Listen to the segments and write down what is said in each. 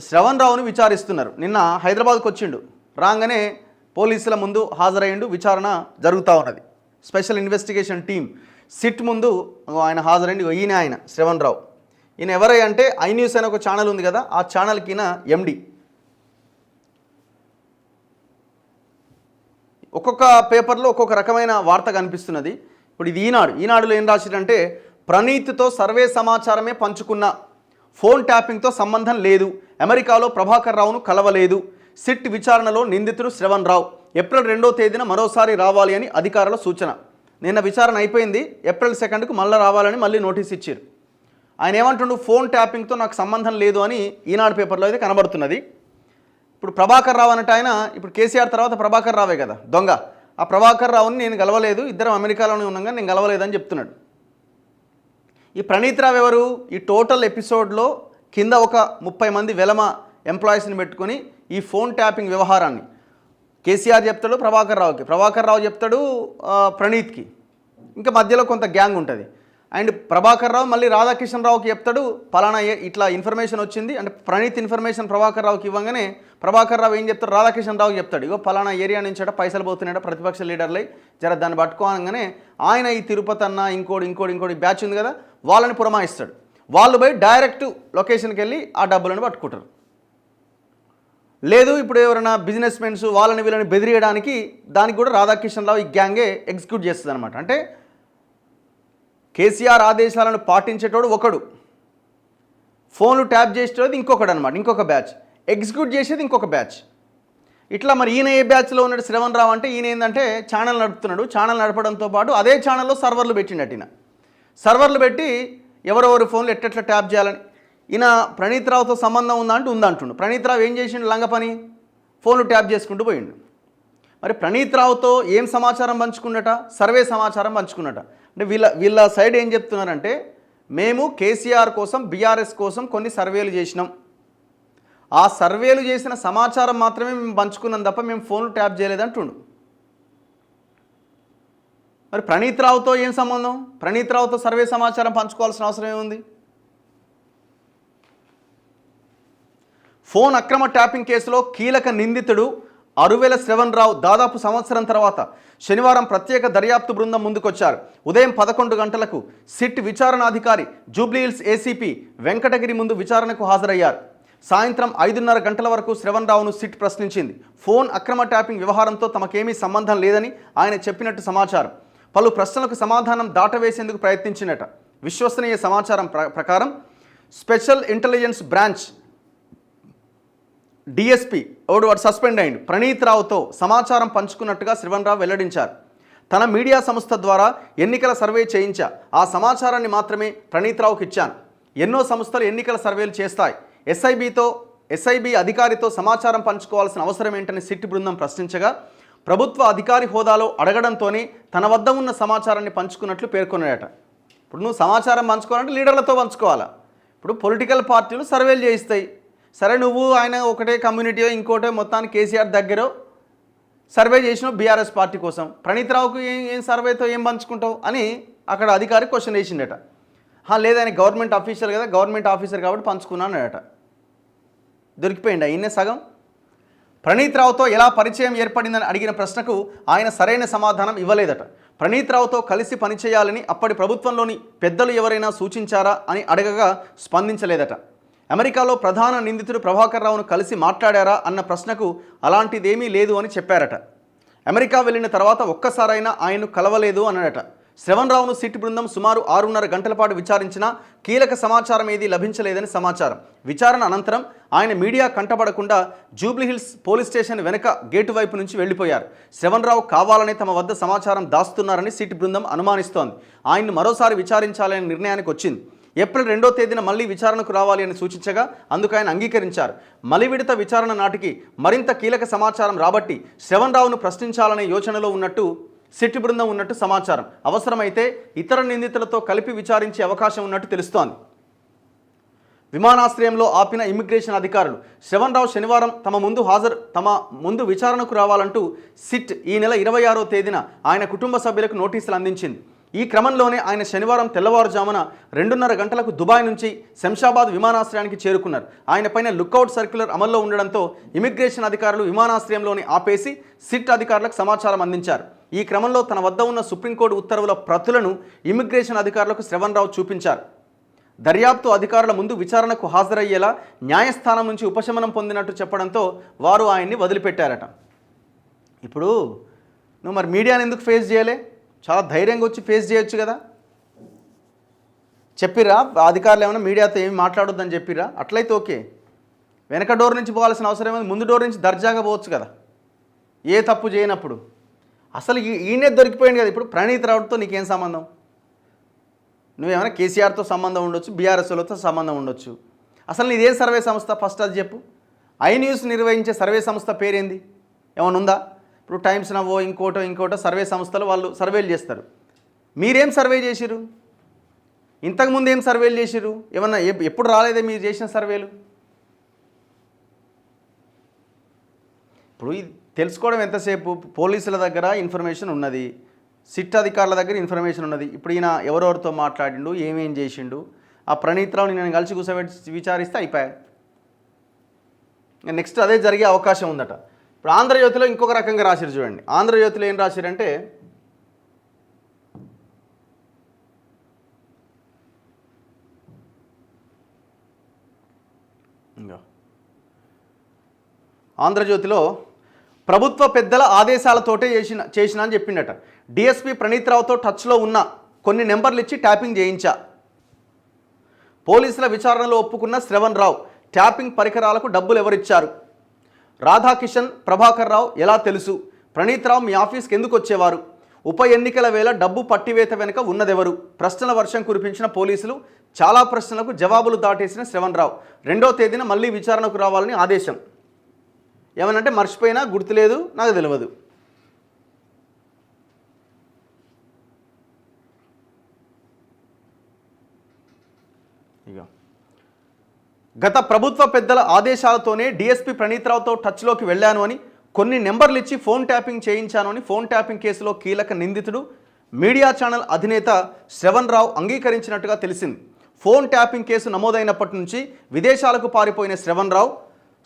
శ్రవణ్ రావుని విచారిస్తున్నారు. నిన్న హైదరాబాద్కు వచ్చిండు, రాగానే పోలీసుల ముందు హాజరయ్యిండు, విచారణ జరుగుతూ ఉన్నది. స్పెషల్ ఇన్వెస్టిగేషన్ టీం సిట్ ముందు ఆయన హాజరైంది. ఆయన శ్రవణ్ రావు, ఈయన ఎవరై అంటే ఐ న్యూస్ అనే ఒక ఛానల్ ఉంది కదా, ఆ ఛానల్కి ఈయన ఎండి. ఒక్కొక్క పేపర్లో ఒక్కొక్క రకమైన వార్త కనిపిస్తున్నది. ఇప్పుడు ఇది ఈనాడులో ఏం రాసిరంటే, ప్రణీత్తో సర్వే సమాచారమే పంచుకున్న, ఫోన్ ట్యాపింగ్తో సంబంధం లేదు, అమెరికాలో ప్రభాకర్ రావును కలవలేదు, సిట్ విచారణలో నిందితుడు శ్రవణ్ రావు, ఏప్రిల్ 2వ తేదీన మరోసారి రావాలి అని అధికారుల సూచన. నిన్న విచారణ అయిపోయింది, ఏప్రిల్ 2కు మళ్ళీ రావాలని మళ్ళీ నోటీస్ ఇచ్చారు. ఆయన ఏమంటుండు, ఫోన్ ట్యాపింగ్తో నాకు సంబంధం లేదు అని ఈనాడు పేపర్లో అయితే కనబడుతున్నది. ఇప్పుడు ప్రభాకర్ రావు అన్నట్టు ఆయన, ఇప్పుడు కేసీఆర్ తర్వాత ప్రభాకర్ రావే కదా దొంగ, ఆ ప్రభాకర్ రావుని నేను గెలవలేదు, ఇద్దరం అమెరికాలోనే ఉన్నాగా నేను గెలవలేదని చెప్తున్నాడు. ఈ ప్రణీత్ రావు ఎవరు? ఈ టోటల్ ఎపిసోడ్లో కింద ఒక 30 మంది వెలమ ఎంప్లాయీస్ని పెట్టుకొని ఈ ఫోన్ ట్యాపింగ్ వ్యవహారాన్ని కేసీఆర్ చెప్తాడు ప్రభాకర్ రావు చెప్తాడు ప్రణీత్కి, ఇంకా మధ్యలో కొంత గ్యాంగ్ ఉంటుంది. అండ్ ప్రభాకర్ రావు మళ్ళీ రాధాకిషన్ రావుకి చెప్తాడు, పలానా ఇట్లా ఇన్ఫర్మేషన్ వచ్చింది అంటే ప్రణీత్ ఇన్ఫర్మేషన్ ప్రభాకర్ రావుకి ఇవ్వగానే ప్రభాకర్ రావు ఏం చెప్తాడు, రాధాకిషన్ రావుకి చెప్తాడు, ఇగో పలానా ఏరియా నుంచి పైసలు పోతున్నాడ ప్రతిపక్ష లీడర్లై జర దాన్ని పట్టుకోగానే ఆయన ఈ తిరుపతి అన్న ఇంకోటి బ్యాచ్ ఉంది కదా వాళ్ళని పురమాయిస్తాడు. వాళ్ళు పోయి డైరెక్ట్ లొకేషన్కి వెళ్ళి ఆ డబ్బులను పట్టుకుంటారు. లేదు ఇప్పుడు ఎవరైనా బిజినెస్ మెన్స్ వీళ్ళని బెదిరియడానికి దానికి కూడా రాధాకిషన్ రావు ఈ గ్యాంగే ఎగ్జిక్యూట్ చేస్తుంది అనమాట. అంటే కేసీఆర్ ఆదేశాలను పాటించేటోడు ఒకడు, ఫోన్లు ట్యాప్ చేసేటోది ఇంకొకడు అనమాట, ఇంకొక బ్యాచ్, ఎగ్జిక్యూట్ చేసేది ఇంకొక బ్యాచ్. ఇట్లా మరి ఈయన ఏ బ్యాచ్లో ఉన్నాడు శ్రవణ్ రావు అంటే, ఈయన ఏంటంటే ఛానల్ నడుపుతున్నాడు. ఛానల్ నడపడంతో పాటు అదే ఛానల్లో సర్వర్లు పెట్టినట్టు, ఈయన సర్వర్లు పెట్టి ఎవరెవరి ఫోన్లు ఎట్లా ట్యాప్ చేయాలని. ఈయన ప్రణీత్ రావుతో సంబంధం ఉందంటుండు. ప్రణీత్ రావు ఏం చేసిండు, లంగ పని, ఫోన్లు ట్యాప్ చేసుకుంటూ పోయిండు. మరి ప్రణీత్ రావుతో ఏం సమాచారం పంచుకున్నట, సర్వే సమాచారం పంచుకున్నట. అంటే వీళ్ళ సైడ్ ఏం చెప్తున్నారంటే, మేము కేసీఆర్ కోసం బీఆర్ఎస్ కోసం కొన్ని సర్వేలు చేసినాం, ఆ సర్వేలు చేసిన సమాచారం మాత్రమే మేము పంచుకున్నాం తప్ప మేము ఫోన్లు ట్యాప్ చేయలేదంటుండు. మరి ప్రణీత్ రావుతో ఏం సంబంధం? ప్రణీత్ రావుతో సర్వే సమాచారం పంచుకోవాల్సిన అవసరం ఏముంది? ఫోన్ అక్రమ ట్యాపింగ్ కేసులో కీలక నిందితుడు అరువెల శ్రవణ్ రావు దాదాపు సంవత్సరం తర్వాత శనివారం ప్రత్యేక దర్యాప్తు బృందం ముందుకొచ్చారు. ఉదయం 11 గంటలకు సిట్ విచారణాధికారి జూబ్లీహిల్స్ ఏసీపీ వెంకటగిరి ముందు విచారణకు హాజరయ్యారు. సాయంత్రం 5:30 గంటల వరకు శ్రవణ్ రావును సిట్ ప్రశ్నించింది. ఫోన్ అక్రమ ట్యాపింగ్ వ్యవహారంతో తమకేమీ సంబంధం లేదని ఆయన చెప్పినట్టు సమాచారం. పలు ప్రశ్నలకు సమాధానం దాటవేసేందుకు ప్రయత్నించినట. విశ్వసనీయ సమాచారం ప్రకారం స్పెషల్ ఇంటెలిజెన్స్ బ్రాంచ్ డిఎస్పీ వాడు సస్పెండ్ అయిండు. ప్రణీత్ రావుతో సమాచారం పంచుకున్నట్టుగా శ్రవణ్ రావు వెల్లడించారు. తన మీడియా సంస్థ ద్వారా ఎన్నికల సర్వే చేయించా, ఆ సమాచారాన్ని మాత్రమే ప్రణీత్ రావుకి ఇచ్చాను. ఎన్నో సంస్థలు ఎన్నికల సర్వేలు చేస్తాయి, ఎస్ఐబి అధికారితో సమాచారం పంచుకోవాల్సిన అవసరం ఏంటని సిట్ బృందం ప్రశ్నించగా, ప్రభుత్వ అధికారి హోదాలో అడగడంతోనే తన వద్ద ఉన్న సమాచారాన్ని పంచుకున్నట్లు పేర్కొన్నాడట. ఇప్పుడు నువ్వు సమాచారం పంచుకోవాలంటే లీడర్లతో పంచుకోవాలా. ఇప్పుడు పొలిటికల్ పార్టీలు సర్వేలు చేయిస్తాయి, సరే నువ్వు ఆయన ఒకటే కమ్యూనిటీయో ఇంకోటో మొత్తానికి కేసీఆర్ దగ్గర సర్వే చేసినావు బీఆర్ఎస్ పార్టీ కోసం, ప్రణీత్ రావుకు ఏం సర్వేతో ఏం పంచుకుంటావు అని అక్కడ అధికారి క్వశ్చన్ వేసిండట. లేదు ఆయన గవర్నమెంట్ అఫీషియల్ కదా, గవర్నమెంట్ ఆఫీసర్ కాబట్టి పంచుకున్నానట. దొరికిపోయింది ఆయన్నే సగం. ప్రణీత్ రావుతో ఎలా పరిచయం ఏర్పడిందని అడిగిన ప్రశ్నకు ఆయన సరైన సమాధానం ఇవ్వలేదట. ప్రణీత్ రావుతో కలిసి పనిచేయాలని అప్పటి ప్రభుత్వంలోని పెద్దలు ఎవరైనా సూచించారా అని అడగగా స్పందించలేదట. అమెరికాలో ప్రధాన నిందితుడు ప్రభాకర్ రావును కలిసి మాట్లాడారా అన్న ప్రశ్నకు అలాంటిదేమీ లేదు అని చెప్పారట. అమెరికా వెళ్ళిన తర్వాత ఒక్కసారైనా ఆయన్ను కలవలేదు అన్నాడట. శ్రవణ్ రావును సిట్ బృందం సుమారు 6:30 గంటల పాటు విచారించినా కీలక సమాచారం ఏదీ లభించలేదని సమాచారం. విచారణ అనంతరం ఆయన మీడియా కంటపడకుండా జూబ్లీహిల్స్ పోలీస్ స్టేషన్ వెనక గేటు వైపు నుంచి వెళ్లిపోయారు. శ్రవణ్ రావు కావాలనే తమ వద్ద సమాచారం దాస్తున్నారని సిట్ బృందం అనుమానిస్తోంది. ఆయన్ను మరోసారి విచారించాలనే నిర్ణయానికి వచ్చింది. ఏప్రిల్ 2వ తేదీన మళ్లీ విచారణకు రావాలి అని సూచించగా అందుకు ఆయన అంగీకరించారు. మలివిడత విచారణ నాటికి మరింత కీలక సమాచారం రాబట్టి శ్రవణ్ రావును ప్రశ్నించాలనే యోచనలో ఉన్నట్టు సిట్ బృందం ఉన్నట్టు సమాచారం. అవసరమైతే ఇతర నిందితులతో కలిపి విచారించే అవకాశం ఉన్నట్టు తెలుస్తోంది. విమానాశ్రయంలో ఆపిన ఇమ్మిగ్రేషన్ అధికారులు శ్రవణ్ రావు శనివారం తమ ముందు విచారణకు రావాలంటూ సిట్ ఈ నెల 26వ తేదీన ఆయన కుటుంబ సభ్యులకు నోటీసులు అందించింది. ఈ క్రమంలోనే ఆయన శనివారం తెల్లవారుజామున 2:30 గంటలకు దుబాయ్ నుంచి శంషాబాద్ విమానాశ్రయానికి చేరుకున్నారు. ఆయన పైన లుక్అవుట్ సర్క్యులర్ అమల్లో ఉండడంతో ఇమిగ్రేషన్ అధికారులు విమానాశ్రయంలోని ఆపేసి సిట్ అధికారులకు సమాచారం అందించారు. ఈ క్రమంలో తన వద్ద ఉన్న సుప్రీంకోర్టు ఉత్తర్వుల ప్రతులను ఇమిగ్రేషన్ అధికారులకు శ్రవణ్ రావు చూపించారు. దర్యాప్తు అధికారుల ముందు విచారణకు హాజరయ్యేలా న్యాయస్థానం నుంచి ఉపశమనం పొందినట్టు చెప్పడంతో వారు ఆయన్ని వదిలిపెట్టారట. ఇప్పుడు నువ్వు మరి మీడియాని ఎందుకు ఫేస్ చేయలే? చాలా ధైర్యంగా వచ్చి ఫేస్ చేయొచ్చు కదా. చెప్పిర్రా అధికారులు ఏమైనా మీడియాతో ఏమి మాట్లాడొద్దని చెప్పిర్రా? అట్లయితే ఓకే. వెనక డోర్ నుంచి పోవాల్సిన అవసరం ఏమైంది? ముందు డోర్ నుంచి దర్జాగా పోవచ్చు కదా, ఏ తప్పు చేయనప్పుడు. అసలు ఈయనే దొరికిపోయింది కదా. ఇప్పుడు ప్రణీత్ రావుతో నీకేం సంబంధం? నువ్వేమైనా కేసీఆర్తో సంబంధం ఉండొచ్చు, బీఆర్ఎస్లతో సంబంధం ఉండొచ్చు. అసలు నీదేం సర్వే సంస్థ? ఫస్ట్ అది చెప్పు. ఐ న్యూస్ నిర్వహించే సర్వే సంస్థ పేరేంది? ఏమైనా ఉందా? ఇప్పుడు టైమ్స్ నవో ఇంకోటో సర్వే సంస్థలు వాళ్ళు సర్వేలు చేస్తారు. మీరేం సర్వే చేసిరు? ఇంతకుముందు ఏం సర్వేలు చేసిరు? ఏమన్నా ఎప్పుడు రాలేదే మీరు చేసిన సర్వేలు? ఇప్పుడు ఇది తెలుసుకోవడం ఎంతసేపు? పోలీసుల దగ్గర ఇన్ఫర్మేషన్ ఉన్నది, సిట్ అధికారుల దగ్గర ఇన్ఫర్మేషన్ ఉన్నది. ఇప్పుడు ఈయన ఎవరెవరితో మాట్లాడిండు, ఏమేం చేసిండు, ఆ ప్రణీత్ రావుని నేను కలిసి కూర్చోబెట్టి విచారిస్తే అయిపోయాయి. నెక్స్ట్ అదే జరిగే అవకాశం ఉందట. ఇప్పుడు ఆంధ్రజ్యోతిలో ఇంకొక రకంగా రాసిరు చూడండి. ఆంధ్రజ్యోతిలో ఏం రాసిరంటే, ఆంధ్రజ్యోతిలో ప్రభుత్వ పెద్దల ఆదేశాలతోటే చేసిన అని చెప్పిండట. డిఎస్పీ ప్రణీత్ రావుతో టచ్లో ఉన్న కొన్ని నెంబర్లు ఇచ్చి ట్యాపింగ్ చేయించా. పోలీసుల విచారణలో ఒప్పుకున్న శ్రవణ్ రావు ట్యాపింగ్ పరికరాలకు డబ్బులు ఎవరిచ్చారు? రాధాకిషన్, ప్రభాకర్ రావు ఎలా తెలుసు? ప్రణీత్ రావు మీ ఆఫీస్కి ఎందుకు వచ్చేవారు? ఉప ఎన్నికల వేళ డబ్బు పట్టివేత వెనుక ఉన్నదెవరు? ప్రశ్నల వర్షం కురిపించిన పోలీసులు చాలా ప్రశ్నలకు జవాబులు దాటేసిన శ్రవణ్ రావు 2వ తేదీన మళ్ళీ విచారణకు రావాలని ఆదేశం. ఏమనంటే మర్చిపోయినా, గుర్తులేదు, నాకు తెలియదు. ఇక గత ప్రభుత్వ పెద్దల ఆదేశాలతోనే డిఎస్పీ ప్రణీత్ రావుతో టచ్లోకి వెళ్ళాను అని, కొన్ని నెంబర్లు ఇచ్చి ఫోన్ ట్యాపింగ్ చేయించాను అని ఫోన్ ట్యాపింగ్ కేసులో కీలక నిందితుడు మీడియా ఛానల్ అధినేత శ్రవణ్ రావు అంగీకరించినట్టుగా తెలిసింది. ఫోన్ ట్యాపింగ్ కేసు నమోదైనప్పటి నుంచి విదేశాలకు పారిపోయిన శ్రవణ్ రావు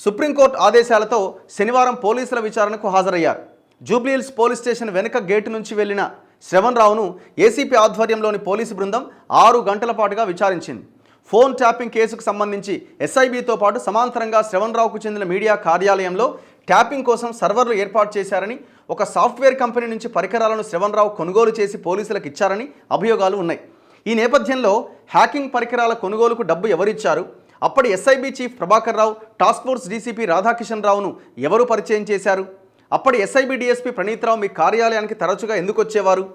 సుప్రీంకోర్టు ఆదేశాలతో శనివారం పోలీసుల విచారణకు హాజరయ్యారు. జూబ్లీహిల్స్ పోలీస్ స్టేషన్ వెనుక గేటు నుంచి వెళ్లిన శ్రవణ్ రావును ఏసీపీ ఆధ్వర్యంలోని పోలీసు బృందం 6 గంటల పాటుగా విచారించింది. ఫోన్ ట్యాపింగ్ కేసుకు సంబంధించి ఎస్ఐబితో పాటు సమాంతరంగా శ్రవణ్ రావుకు చెందిన మీడియా కార్యాలయంలో ట్యాపింగ్ కోసం సర్వర్లు ఏర్పాటు చేశారని, ఒక సాఫ్ట్వేర్ కంపెనీ నుంచి పరికరాలను శ్రవణ్ రావు కొనుగోలు చేసి పోలీసులకు ఇచ్చారని అభియోగాలు ఉన్నాయి. ఈ నేపథ్యంలో హ్యాకింగ్ పరికరాల కొనుగోలుకు డబ్బు ఎవరిచ్చారు? అప్పటి SIB chief Prabhakar Rao, task force DCP Radhakishan రావును ఎవరు పరిచయం చేశారు? అప్పటి ఎస్ఐబి డిఎస్పీ ప్రణీత్ రావు మీ కార్యాలయానికి తరచుగా ఎందుకు వచ్చేవారు?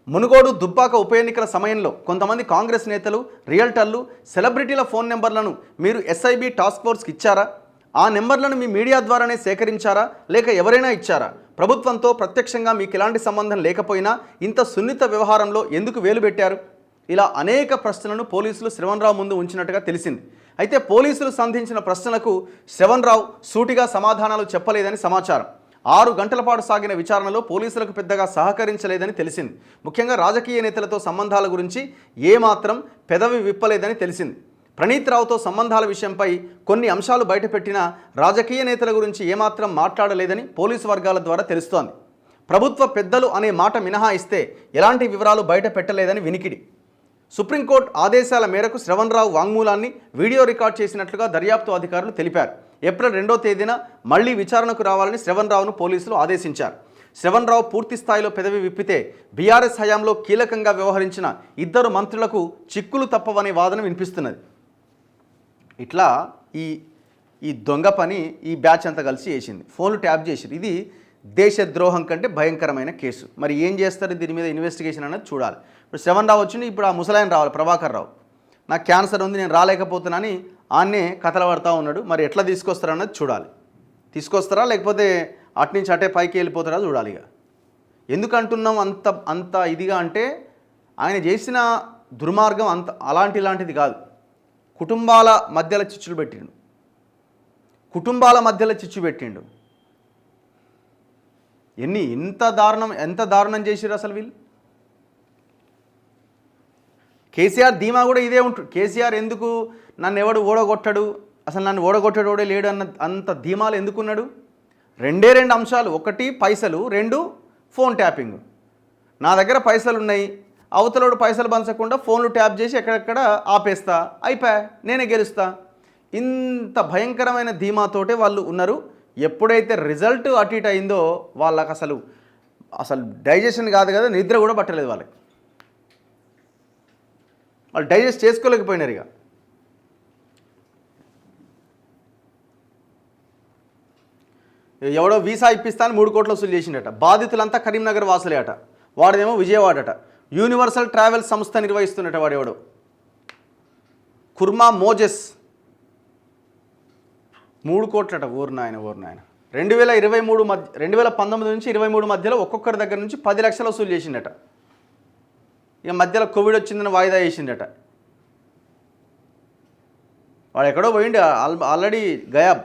మునుగోడు, దుబ్బాక ఉప ఎన్నికల సమయంలో కొంతమంది కాంగ్రెస్ నేతలు, రియల్టర్లు, సెలబ్రిటీల ఫోన్ నెంబర్లను మీరు ఎస్ఐబి టాస్క్ ఫోర్స్కి ఇచ్చారా? ఆ నెంబర్లను మీ మీడియా ద్వారానే సేకరించారా, లేక ఎవరైనా ఇచ్చారా? ప్రభుత్వంతో ప్రత్యక్షంగా మీకు ఎలాంటి సంబంధం లేకపోయినా ఇంత సున్నిత వ్యవహారంలో ఎందుకు వేలు పెట్టారు? ఇలా అనేక ప్రశ్నలను పోలీసులు శ్రవణ్ రావు ముందు ఉంచినట్టుగా తెలిసింది. అయితే పోలీసులు సంధించిన ప్రశ్నలకు శ్రవణ్ రావు సూటిగా సమాధానాలు చెప్పలేదని సమాచారం. 6 గంటల పాటు సాగిన విచారణలో పోలీసులకు పెద్దగా సహకరించలేదని తెలిసింది. ముఖ్యంగా రాజకీయ నేతలతో సంబంధాల గురించి ఏమాత్రం పెదవి విప్పలేదని తెలిసింది. ప్రణీత్ రావుతో సంబంధాల విషయంపై కొన్ని అంశాలు బయటపెట్టినా రాజకీయ నేతల గురించి ఏమాత్రం మాట్లాడలేదని పోలీసు వర్గాల ద్వారా తెలుస్తోంది. ప్రభుత్వ పెద్దలు అనే మాట మినహాయిస్తే ఎలాంటి వివరాలు బయట పెట్టలేదని వినికిడి. సుప్రీంకోర్టు ఆదేశాల మేరకు శ్రవణ్ రావు వాంగ్మూలాన్ని వీడియో రికార్డ్ చేసినట్లుగా దర్యాప్తు అధికారులు తెలిపారు. ఏప్రిల్ 2వ తేదీన మళ్లీ విచారణకు రావాలని శ్రవణ్ రావును పోలీసులు ఆదేశించారు. శ్రవణ్ రావు పూర్తి స్థాయిలో పెదవి విప్పితే బీఆర్ఎస్ హయాంలో కీలకంగా వ్యవహరించిన 2 మంత్రులకు చిక్కులు తప్పవనే వాదన వినిపిస్తున్నది. ఇట్లా ఈ దొంగ పని ఈ బ్యాచ్ అంతా కలిసి చేసింది. ఫోన్లు ట్యాప్ చేసింది. ఇది దేశద్రోహం కంటే భయంకరమైన కేసు. మరి ఏం చేస్తారు దీని మీద ఇన్వెస్టిగేషన్ అనేది చూడాలి. ఇప్పుడు శ్రవణ్ రావు వచ్చింది, ఇప్పుడు ఆ ముసలాయన రావాలి ప్రభాకర్ రావు. నాకు క్యాన్సర్ ఉంది, నేను రాలేకపోతున్నానని ఆన్నే కథలు పడతా ఉన్నాడు. మరి ఎట్లా తీసుకొస్తారన్నది చూడాలి. తీసుకొస్తారా లేకపోతే అటు నుంచి అటే పైకి వెళ్ళిపోతారా చూడాలి. ఇక ఎందుకంటున్నాం అంత ఇదిగా అంటే ఆయన చేసిన దుర్మార్గం ఇలాంటిది కాదు. కుటుంబాల మధ్యలో చిచ్చులు పెట్టిండు. ఎంత దారుణం చేసిరు అసలు వీళ్ళు. కేసీఆర్ ధీమా కూడా ఇదే ఉంటుంది. కేసీఆర్ ఎందుకు నన్ను ఎవడు ఓడగొట్టడు, అసలు నన్ను ఓడగొట్టడోడే లేడు అంత ధీమాలు ఎందుకున్నాడు? రెండే రెండు అంశాలు, ఒకటి పైసలు, రెండు ఫోన్ ట్యాపింగ్. నా దగ్గర పైసలు ఉన్నాయి, అవతలోడు పైసలు పంచకుండా ఫోన్లు ట్యాప్ చేసి ఎక్కడెక్కడ ఆపేస్తా, అయిపోయా, నేనే గెలుస్తా. ఇంత భయంకరమైన ధీమాతోటే వాళ్ళు ఉన్నారు. ఎప్పుడైతే రిజల్ట్ అటు ఇటు అయిందో వాళ్ళకి అసలు డైజెషన్ కాదు కదా, నిద్ర కూడా పట్టలేదు వాళ్ళకి. వాళ్ళు డైజెస్ట్ చేసుకోలేకపోయినారు. ఇక ఎవడో వీసా ఇప్పిస్తాను 3 కోట్ల వసూలు చేసిండట. బాధితులంతా కరీంనగర్ వాసులే అట, వాడేమో విజయవాడట. యూనివర్సల్ ట్రావెల్ సంస్థ నిర్వహిస్తున్నట వాడెవడో, కుర్మా మోజెస్. 3 కోట్లట. ఊరు నాయన 2019 నుంచి 23 మధ్యలో ఒక్కొక్కరి దగ్గర నుంచి 10 లక్షలు వసూలు చేసిండట. ఇక మధ్యలో కోవిడ్ వచ్చిందని వాయిదా వేసిండట. వాడు ఎక్కడో పోయిండు, ఆల్రెడీ గయాబ్.